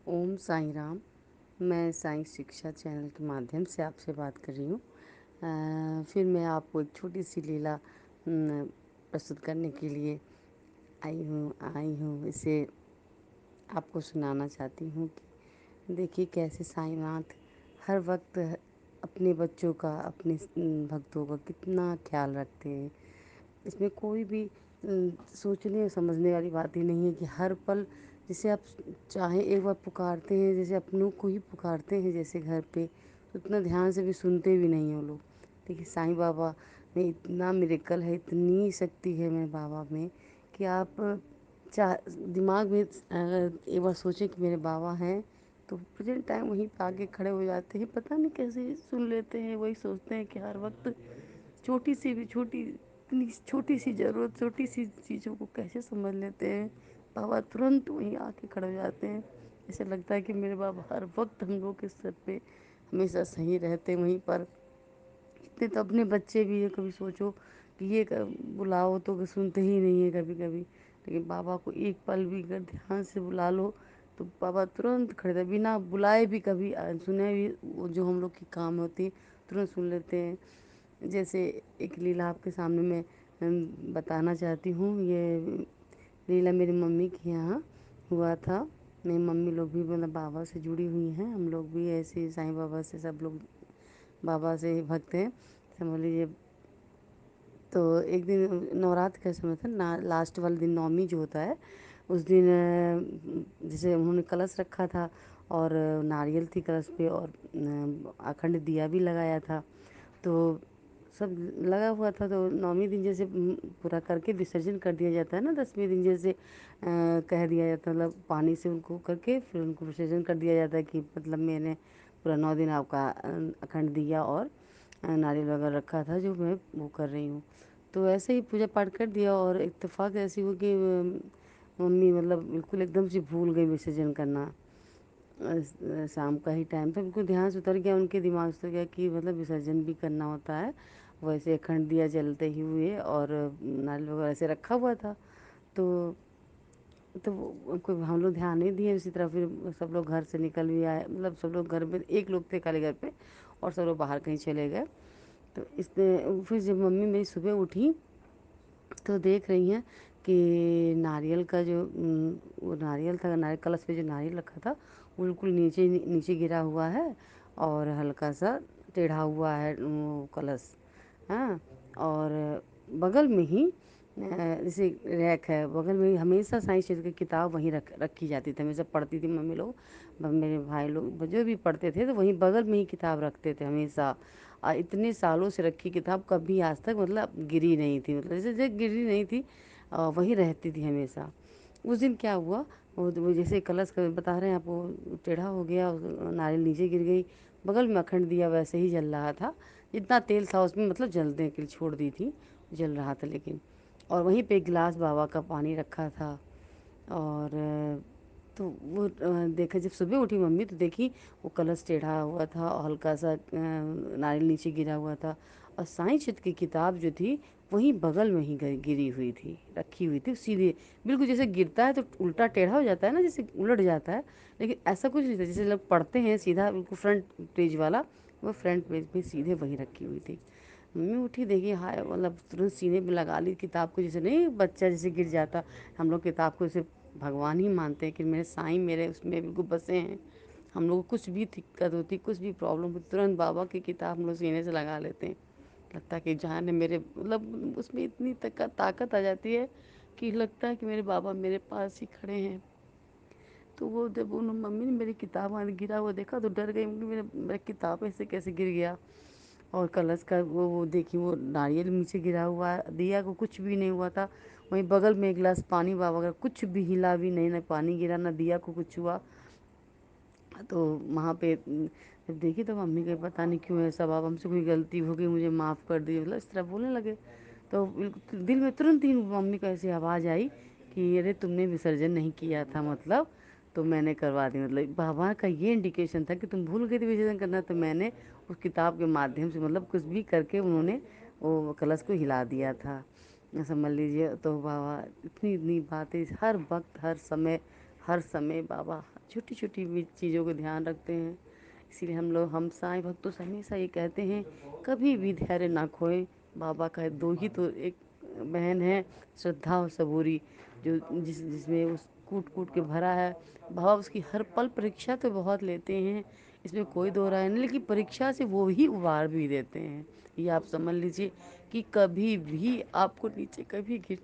ओम साईं राम। मैं साईं शिक्षा चैनल के माध्यम से आपसे बात कर रही हूँ। फिर मैं आपको एक छोटी सी लीला प्रस्तुत करने के लिए आई हूँ। इसे आपको सुनाना चाहती हूँ कि देखिए कैसे साईंनाथ हर वक्त अपने बच्चों का, अपने भक्तों का कितना ख्याल रखते हैं। इसमें कोई भी सोचने और समझने वाली बात ही नहीं है कि हर पल जैसे आप चाहें एक बार पुकारते हैं, जैसे अपनों को ही पुकारते हैं जैसे घर पे, तो उतना ध्यान से भी सुनते भी नहीं हैं वो लोग। देखिए साईं बाबा में इतना मिरेकल है, इतनी शक्ति है मेरे बाबा में कि आप चाह दिमाग में अगर एक बार सोचें कि मेरे बाबा हैं तो प्रेजेंट टाइम वहीं पे आके खड़े हो जाते हैं। पता नहीं कैसे सुन लेते हैं। वही सोचते हैं कि हर वक्त छोटी सी भी छोटी इतनी छोटी सी ज़रूरत, छोटी सी चीज़ों को कैसे समझ लेते हैं। बाबा तुरंत वहीं आके खड़े हो जाते हैं। ऐसे लगता है कि मेरे बाबा हर वक्त हम लोग के सर पे हमेशा सही रहते हैं वहीं पर। इतने तो अपने बच्चे भी है, कभी सोचो कि ये बुलाओ तो सुनते ही नहीं है कभी कभी। लेकिन बाबा को एक पल भी अगर ध्यान से बुला लो तो बाबा तुरंत खड़े थे, बिना बुलाए भी कभी सुने भी वो जो हम लोग की काम होती है तुरंत सुन लेते हैं। जैसे एक लीला आपके सामने मैं बताना चाहती हूँ। ये लीला मेरी मम्मी के यहाँ हुआ था। मेरी मम्मी लोग भी मतलब बाबा से जुड़ी हुई हैं। हम लोग भी ऐसे साईं बाबा से, सब लोग बाबा से भक्त हैं समझ लीजिए। तो एक दिन नवरात्र का समय था ना, लास्ट वाले दिन नवमी जो होता है उस दिन जैसे उन्होंने कलश रखा था और नारियल थी कलश पे और अखंड दिया भी लगाया था। तो सब लगा हुआ था। तो नौवीं दिन जैसे पूरा करके विसर्जन कर दिया जाता है ना, 10वें दिन जैसे कह दिया जाता है, मतलब पानी से उनको करके फिर उनको विसर्जन कर दिया जाता है कि मतलब मैंने पूरा 9 दिन आपका अखंड दिया और नारियल वगैरह रखा था जो मैं वो कर रही हूँ। तो ऐसे ही पूजा पाठ कर दिया और इत्तेफाक ऐसी हुई कि मम्मी मतलब बिल्कुल एकदम से भूल गई विसर्जन करना। शाम का ही टाइम था, बिल्कुल ध्यान से उतर गया, उनके दिमाग से उतर गया कि मतलब विसर्जन भी करना होता है। वैसे अखंड दिया जलते ही हुए और नारियल वगैरह ऐसे रखा हुआ था। तो कोई हम लोग ध्यान नहीं दिए। उसी तरह फिर सब लोग घर से निकल भी आए, मतलब सब लोग घर में, एक लोग थे खाली घर पे और सब लोग बाहर कहीं चले गए। तो इसने फिर जब मम्मी मेरी सुबह उठी तो देख रही हैं कि नारियल का जो वो नारियल था, नारियल कलश पे जो नारियल रखा था वो बिल्कुल नीचे नीचे गिरा हुआ है और हल्का सा टेढ़ा हुआ है वो कलश। हाँ। और बगल में ही जैसे रैक है, बगल में ही हमेशा साइंस चीज़ की किताब वहीं रखी जाती थी, हमेशा पढ़ती थी मम्मी लोग। मेरे भाई लोग जो भी पढ़ते थे तो वहीं बगल में ही किताब रखते थे हमेशा। और इतने सालों से रखी किताब कभी आज तक मतलब गिरी नहीं थी, मतलब जैसे गिरी नहीं थी, वहीं रहती थी हमेशा। उस दिन क्या हुआ, वो जैसे कलश का बता रहे हैं आपको टेढ़ा हो गया, नारियल नीचे गिर गई, बगल में अखंड दिया वैसे ही जल रहा था। जितना तेल था उसमें मतलब जलने के लिए छोड़ दी थी, जल रहा था लेकिन। और वहीं पे एक गिलास बाबा का पानी रखा था। और तो वो देखा जब सुबह उठी मम्मी तो देखी वो कलश टेढ़ा हुआ था और हल्का सा नारियल नीचे गिरा हुआ था। और साईं चित की किताब जो थी वहीं बगल में ही गिरी हुई थी, रखी हुई थी सीधे, बिल्कुल जैसे गिरता है तो उल्टा टेढ़ा हो जाता है ना, जैसे उलट जाता है, लेकिन ऐसा कुछ नहीं था। जैसे लोग पढ़ते हैं सीधा बिल्कुल फ्रंट पेज वाला, वो फ्रंट पेज पे सीधे वहीं रखी हुई थी। मम्मी उठी देखी, हाय मतलब तुरंत सीने पे लगा ली किताब को, जैसे नहीं बच्चा जैसे गिर जाता। हम लोग किताब को जैसे भगवान ही मानते हैं कि मेरे साईं मेरे उसमें बिल्कुल बसे हैं। हम लोग को कुछ भी दिक्कत होती, कुछ भी प्रॉब्लम होती, तुरंत बाबा की किताब हम लोग सीने से लगा लेते हैं। लगता है कि जान है मेरे, मतलब उसमें इतनी ताकत आ जाती है कि लगता है कि मेरे बाबा मेरे पास ही खड़े हैं। तो वो जब उन मम्मी ने मेरी किताब वहाँ गिरा हुआ देखा तो डर गई, मेरा मेरा किताब ऐसे कैसे गिर गया। और कलश का वो देखी वो नारियल नीचे गिरा हुआ है, दिया को कुछ भी नहीं हुआ था। वहीं बगल में एक गिलास पानी बाबा का, कुछ भी हिला भी नहीं, ना पानी गिरा ना दिया को कुछ हुआ। तो वहाँ पे जब देखी तो मम्मी को पता नहीं क्यों ऐसा, बाबा हमसे कोई गलती हो गई मुझे माफ़ कर दी, मतलब इस तरह बोलने लगे। तो बिल्कुल दिल में तुरंत ही मम्मी को ऐसी आवाज़ आई कि अरे तुमने विसर्जन नहीं किया था मतलब, तो मैंने करवा दी। मतलब बाबा का ये इंडिकेशन था कि तुम भूल गए थे विसर्जन करना, तो मैंने उस किताब के माध्यम से मतलब कुछ भी करके उन्होंने वो कलश को हिला दिया था, समझ लीजिए। तो बाबा इतनी इतनी बातें हर वक्त हर समय बाबा छोटी छोटी भी चीज़ों को ध्यान रखते हैं। इसीलिए हम साईं भक्त तो हमेशा ये कहते हैं, कभी भी धैर्य ना खोएं। बाबा का दो ही तो एक बहन है, श्रद्धा और सबूरी, जो जिसमें उस कूट कूट के भरा है। बाबा उसकी हर पल परीक्षा तो बहुत लेते हैं, इसमें कोई दो राय नहीं, लेकिन परीक्षा से वो ही उबार भी देते हैं। ये आप समझ लीजिए कि कभी भी आपको नीचे कभी गिर